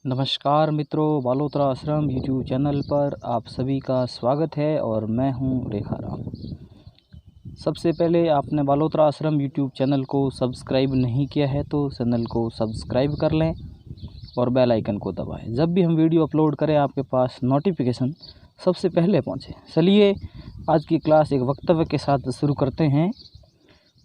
नमस्कार मित्रों, बालोतरा आश्रम यूट्यूब चैनल पर आप सभी का स्वागत है और मैं हूं रेखा राम। सबसे पहले आपने बालोतरा आश्रम यूट्यूब चैनल को सब्सक्राइब नहीं किया है तो चैनल को सब्सक्राइब कर लें और बेल आइकन को दबाएं। जब भी हम वीडियो अपलोड करें आपके पास नोटिफिकेशन सबसे पहले पहुंचे। चलिए आज की क्लास एक वक्तव्य के साथ शुरू करते हैं।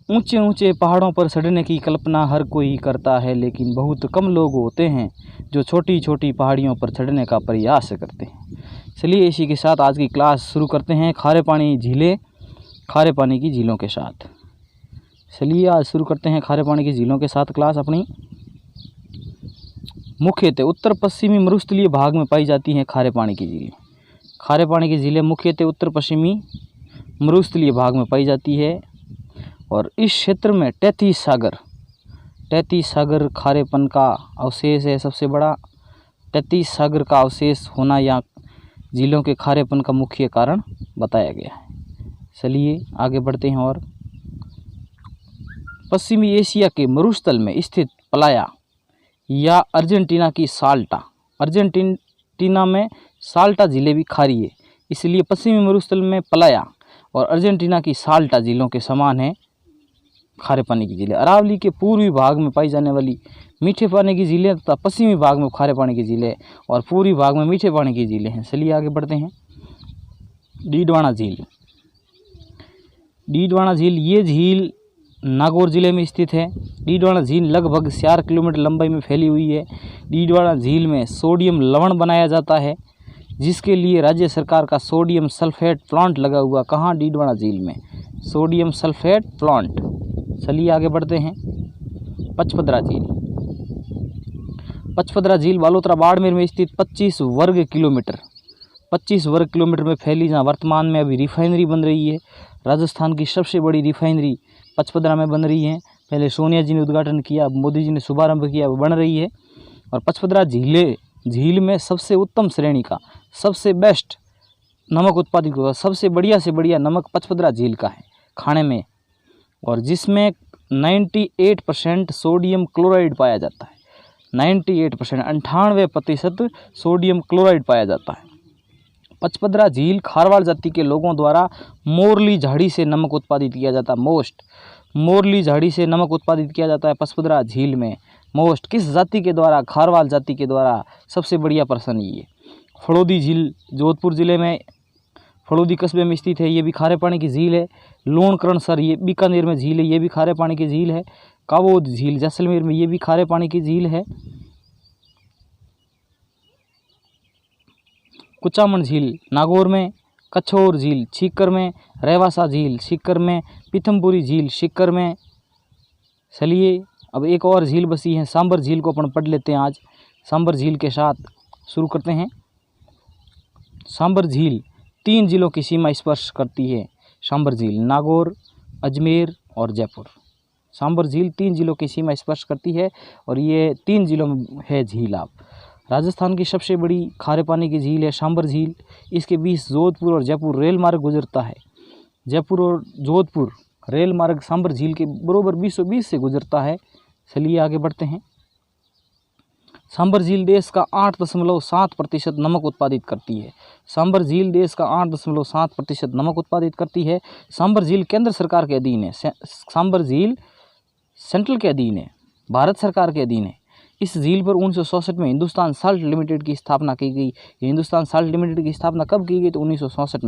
ऊंचे ऊंचे पहाड़ों पर चढ़ने की कल्पना हर कोई करता है, लेकिन बहुत कम लोग होते हैं जो छोटी छोटी पहाड़ियों पर चढ़ने का प्रयास करते हैं। चलिए इसी के साथ आज की क्लास शुरू करते हैं। खारे पानी झीलें, खारे पानी की झीलों के साथ। चलिए आज शुरू करते हैं खारे पानी की झीलों के साथ क्लास अपनी। मुख्यतः उत्तर पश्चिमी मरुस्थलीय भाग में पाई जाती हैं खारे पानी की झीलें। खारे पानी की झीलें मुख्यतः उत्तर पश्चिमी मरुस्थलीय भाग में पाई जाती है और इस क्षेत्र में 33 सागर खारेपन का अवशेष है। सबसे बड़ा 33 सागर का अवशेष होना या झीलों के खारेपन का मुख्य कारण बताया गया है। चलिए आगे बढ़ते हैं। और पश्चिमी एशिया के मरुस्थल में स्थित पलाया या अर्जेंटीना की साल्टा, अर्जेंटीना में साल्टा झीलें भी खारी है, इसलिए पश्चिमी मरुस्थल में पलाया और अर्जेंटीना की साल्टा झीलों के समान है खारे पानी की झीलें। अरावली के पूर्वी भाग में पाई जाने वाली मीठे पानी की झीलें तथा पश्चिमी भाग में खारे पानी की झीलें और पूर्वी भाग में मीठे पानी की झीलें हैं। चलिए आगे बढ़ते हैं। डीडवाना झील, डीडवाना झील ये झील नागौर जिले में स्थित है। डीडवाना झील लगभग 4 किलोमीटर लंबाई में फैली हुई है। डीडवाना झील में सोडियम लवण बनाया जाता है, जिसके लिए राज्य सरकार का सोडियम सल्फेट प्लांट लगा हुआ। कहाँ? डीडवाना झील में सोडियम सल्फेट प्लांट। चलिए आगे बढ़ते हैं। पचपदरा झील, पचपदरा झील बालोतरा बाड़मेर में स्थित 25 वर्ग किलोमीटर में फैली, जहाँ वर्तमान में अभी रिफाइनरी बन रही है। राजस्थान की सबसे बड़ी रिफाइनरी पचपदरा में बन रही है। पहले सोनिया जी ने उद्घाटन किया, मोदी जी ने शुभारंभ किया, वो बन रही है। और पचपदरा झील में सबसे उत्तम श्रेणी का, सबसे बेस्ट नमक उत्पादित होगा। सबसे बढ़िया से बढ़िया नमक पचपदरा झील का है खाने में, और जिसमें 98% सोडियम क्लोराइड पाया जाता है। 98% सोडियम क्लोराइड पाया जाता है। पचपदरा झील खारवाड़ जाति के लोगों द्वारा मोरली झाड़ी से नमक उत्पादित किया जाता है। मोरली झाड़ी से नमक उत्पादित किया जाता है पचपदरा झील में। किस जाति के द्वारा? खारवाल जाति के द्वारा। सबसे बढ़िया प्रश्न ये। फड़ौदी झील जोधपुर जिले में फड़ौदी कस्बे में स्थित है, ये भी खारे पानी की झील है। लोणकरणसर ये बीकानेर में झील है, ये भी खारे पानी की झील है। काबोद झील जैसलमेर में, ये भी खारे पानी की झील है। कुचामन झील नागौर में, कछोर झील सीकर में, रेवासा झील सीकर में, पीथमपुरी झील सीकर में। चलिए अब एक और झील बसी है, सांबर झील को अपन पढ़ लेते हैं आज। सांबर झील के साथ शुरू करते हैं। सांबर झील 3 जिलों की सीमा स्पर्श करती है। सांबर झील नागौर, अजमेर और जयपुर। सांबर झील 3 जिलों की सीमा स्पर्श करती है और ये 3 जिलों में है झील। आप राजस्थान की सबसे बड़ी खारे पानी की झील है सांबर झील। इसके बीच जोधपुर और जयपुर रेल मार्ग गुजरता है। जयपुर और जोधपुर रेल मार्ग सांबर झील के बरोबर 20 से गुजरता है। चलिए आगे बढ़ते हैं। सांबर झील देश का 8.7% नमक उत्पादित करती है। सांबर झील देश का 8.7% नमक उत्पादित करती है। सांबर झील केंद्र सरकार के अधीन है। सांबर झील सेंट्रल के अधीन है, भारत सरकार के अधीन है। इस झील पर 1966 में हिंदुस्तान साल्ट लिमिटेड की स्थापना की गई। हिंदुस्तान साल्ट लिमिटेड की स्थापना कब की गई? तो 1966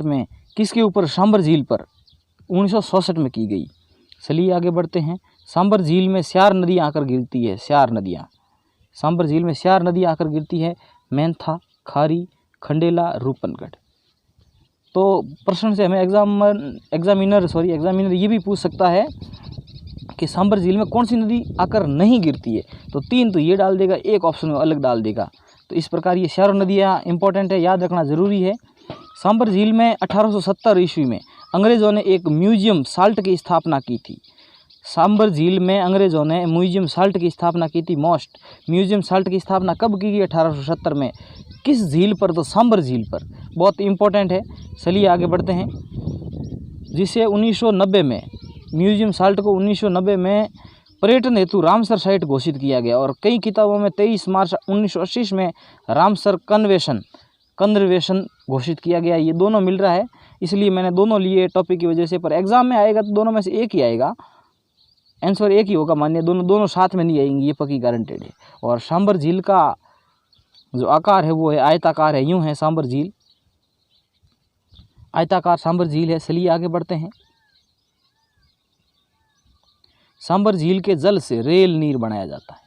में। किसके ऊपर? सांबर झील पर 1966 में की गई। चलिए आगे बढ़ते हैं। सांबर झील में 4 नदियाँ आकर गिरती है। 4 नदियाँ सांबर झील में 4 नदियाँ आकर गिरती है, मेंथा, खारी, खंडेला, रूपनगढ़। तो प्रश्न से हमें एग्जामिनर ये भी पूछ सकता है कि सांबर झील में कौन सी नदी आकर नहीं गिरती है। तो 3 तो ये डाल देगा, एक ऑप्शन में अलग डाल देगा। तो इस प्रकार ये 4 नदियाँ इंपॉर्टेंट है, याद रखना ज़रूरी है। सांबर झील में 1870 ईस्वी में अंग्रेज़ों ने एक म्यूजियम साल्ट की स्थापना की थी। सांबर झील में अंग्रेज़ों ने म्यूजियम साल्ट की स्थापना की थी। म्यूजियम साल्ट की स्थापना कब की गई? 1870 में। किस झील पर? तो सांबर झील पर। बहुत इंपॉर्टेंट है। चलिए आगे बढ़ते हैं। जिसे 1990 में म्यूजियम साल्ट को 1990 में पर्यटन हेतु रामसर साइट घोषित किया गया और कई किताबों में 23 मार्च 1980 में रामसर कन्वर्वेशन घोषित किया गया। ये दोनों मिल रहा है, इसलिए मैंने दोनों लिए टॉपिक की वजह से। पर एग्जाम में आएगा तो दोनों में से एक ही आएगा, आंसर एक ही होगा मान्य। दोनों साथ में नहीं आएंगी, ये पक्की गारंटेड है। और सांबर झील का जो आकार है वो है आयताकार है, यूं है सांबर झील, आयताकार सांबर झील है। चलिए आगे बढ़ते हैं। सांबर झील के जल से रेल नीर बनाया जाता है।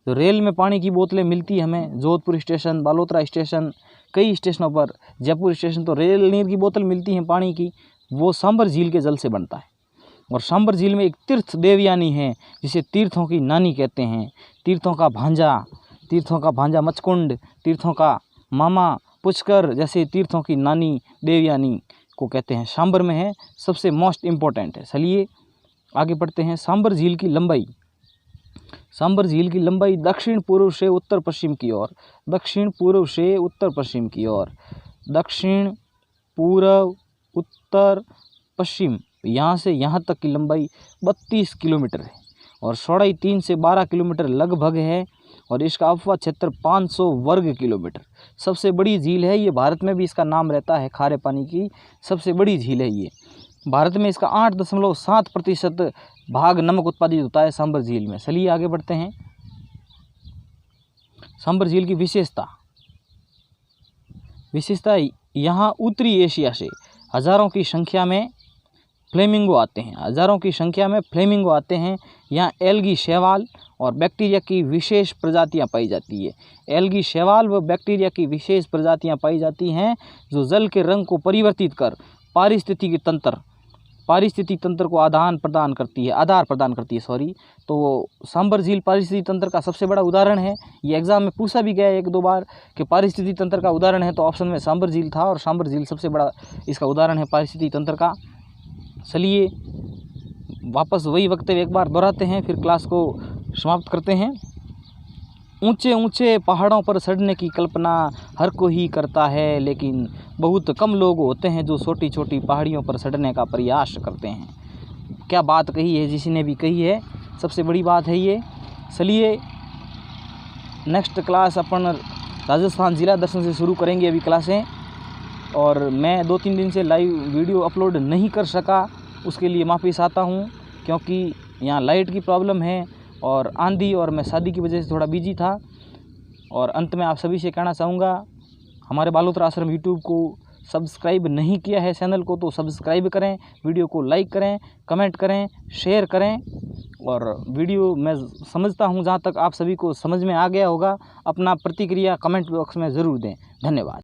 तो रेल में पानी की बोतलें मिलती है हमें, जोधपुर स्टेशन, बालोतरा स्टेशन, कई स्टेशनों पर, जयपुर स्टेशन, तो रेल नीर की बोतल मिलती है पानी की, वो सांबर झील के जल से बनता है। और सांबर झील में एक तीर्थ देवयानी है जिसे तीर्थों की नानी कहते हैं। तीर्थों का भांजा मचकुंड, तीर्थों का मामा पुष्कर जैसे तीर्थों की नानी देवयानी को कहते हैं। सांबर में है, सबसे मोस्ट इम्पोर्टेंट है। चलिए आगे बढ़ते हैं। सांबर झील की लंबाई दक्षिण पूर्व से उत्तर पश्चिम की ओर, दक्षिण पूर्व उत्तर पश्चिम, यहाँ से यहाँ तक की लंबाई 32 किलोमीटर है और चौड़ाई 3 से 12 किलोमीटर लगभग है। और इसका अफवाह क्षेत्र 500 वर्ग किलोमीटर। सबसे बड़ी झील है ये, भारत में भी इसका नाम रहता है, खारे पानी की सबसे बड़ी झील है ये। भारत में इसका 8.7% भाग नमक उत्पादित होता है सांबर झील में। चलिए आगे बढ़ते हैं। सांबर झील की विशेषता यहाँ उत्तरी एशिया से हजारों की संख्या में फ्लेमिंगो आते हैं। यहाँ एल्गी शैवाल और बैक्टीरिया की विशेष प्रजातियाँ पाई जाती है। एल्गी शैवाल व बैक्टीरिया की विशेष प्रजातियाँ पाई जाती हैं जो जल के रंग को परिवर्तित कर पारिस्थितिकी तंत्र को आधार प्रदान करती है। तो सांबर झील पारिस्थितिकी तंत्र का सबसे बड़ा उदाहरण है। ये एग्जाम में पूछा भी गया 1-2 बार कि पारिस्थितिकी तंत्र का उदाहरण है, तो ऑप्शन में सांबर झील था और सांबर झील सबसे बड़ा इसका उदाहरण है पारिस्थितिकी तंत्र का। चलिए वापस वही वक्तव्य एक बार दोहराते हैं, फिर क्लास को समाप्त करते हैं। ऊंचे ऊंचे पहाड़ों पर चढ़ने की कल्पना हर कोई करता है, लेकिन बहुत कम लोग होते हैं जो छोटी छोटी पहाड़ियों पर चढ़ने का प्रयास करते हैं। क्या बात कही है, जिसने भी कही है, सबसे बड़ी बात है ये। चलिए नेक्स्ट क्लास अपन राजस्थान जिला दर्शन से शुरू करेंगे अभी क्लासें। और मैं 2-3 दिन से लाइव वीडियो अपलोड नहीं कर सका, उसके लिए माफ़ी चाहता हूँ, क्योंकि यहाँ लाइट की प्रॉब्लम है और आंधी, और मैं शादी की वजह से थोड़ा बिजी था। और अंत में आप सभी से कहना चाहूँगा, हमारे बालोतरा आश्रम यूट्यूब को सब्सक्राइब नहीं किया है चैनल को तो सब्सक्राइब करें, वीडियो को लाइक करें, कमेंट करें, शेयर करें। और वीडियो मैं समझता हूँ जहाँ तक आप सभी को समझ में आ गया होगा, अपना प्रतिक्रिया कमेंट बॉक्स में ज़रूर दें। धन्यवाद।